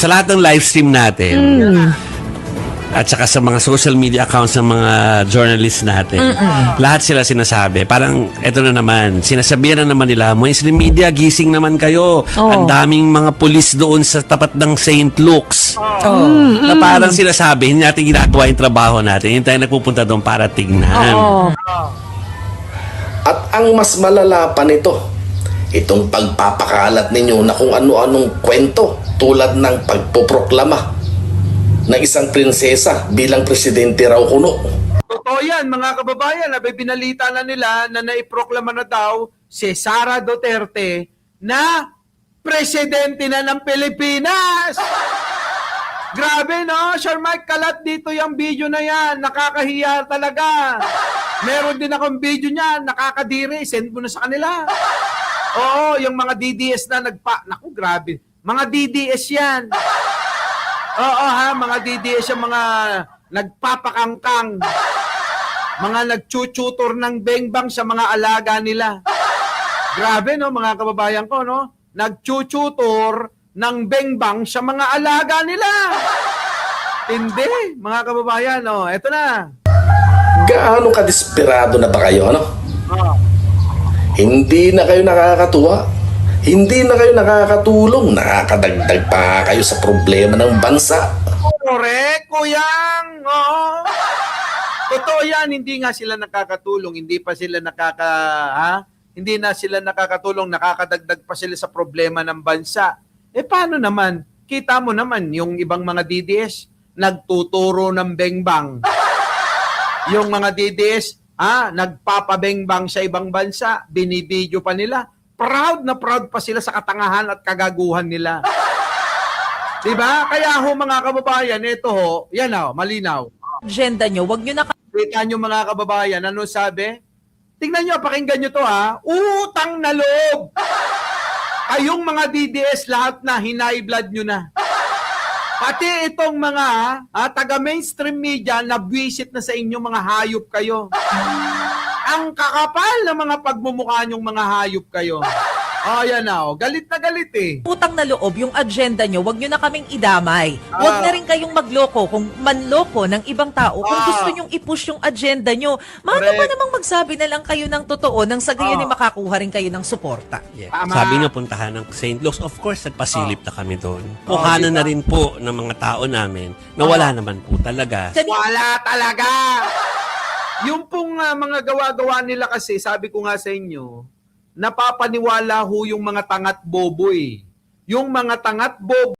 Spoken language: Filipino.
sa lahat ng live stream natin, at saka sa mga social media accounts ng mga journalists natin, lahat sila sinasabi. Parang, eto na naman, sinasabihan na naman nila, mainstream media, gising naman kayo. Ang daming mga pulis doon sa tapat ng St. Luke's. Na parang sinasabi, hindi natin ginagawa yung trabaho natin. Hindi tayo nagpupunta doon para tignan. At ang mas malala pa nito, itong pagpapakalat ninyo na kung ano-anong kwento tulad ng pagpoproklama ng isang prinsesa bilang presidente raw kuno. Totoo yan, mga kababayan. Binalita na nila na naiproklama na daw si Sara Duterte na presidente na ng Pilipinas. Grabe, no? Sir Mike, kalat dito yung video na yan. Nakakahiya talaga. Meron din akong video niyan. Nakakadiri. Send mo na sa kanila. Oo, yung mga DDS na Naku, grabe. Mga DDS yan. Oo ha, mga DDS yung mga nagpapakangkang. Mga nagchuchutor ng bengbang sa mga alaga nila. Grabe, no, mga kababayan ko, no? Nagchuchutor ng bengbang sa mga alaga nila. Hindi, mga kababayan, no? Eto na. Gaano kadesperado na ba kayo, ano? Oh. Hindi na kayo nakakatuwa. Hindi na kayo nakakatulong. Nakakadagdag pa kayo sa problema ng bansa. Correct, kuyang. Oo. Totoo yan, hindi nga sila nakakatulong, hindi pa sila hindi na sila nakakatulong, nakakadagdag pa sila sa problema ng bansa. Paano naman? Kita mo naman yung ibang mga DDS nagtuturo ng bengbang. Yung mga DDS, nagpapabengbang sa ibang bansa, binibidyo pa nila. Proud na proud pa sila sa katangahan at kagaguhan nila. Diba? Kaya mga kababayan, ito yan malinaw. Agenda nyo, wag nyo na Kita nyo mga kababayan, ano sabi? Tingnan nyo, pakinggan nyo to utang na loob. Kayong mga DDS, lahat na, hinay-blood nyo na. Pati itong mga taga-mainstream media, nabwisit na sa inyo, mga hayop kayo. Ang kakapal ng mga pagmumukha nyong mga hayop kayo. Yan galit na galit utang na loob yung agenda nyo, wag nyo na kaming idamay. Wag na rin kayong magloko kung manloko ng ibang tao kung gusto nyong i-push yung agenda nyo. Mano ba namang magsabi na lang kayo ng totoo nang sa gayon ay makakuha rin kayo ng suporta? Yeah. Tama. Sabi nyo, puntahan ng St. Luke's. Of course, nagpasilip na kami doon. Kuhanan na rin po ng mga tao namin na wala naman po talaga. Wala talaga. Yung pong mga gawa-gawa nila kasi, sabi ko nga sa inyo, napapaniwala yung mga tangat bobo Yung mga tangat bobo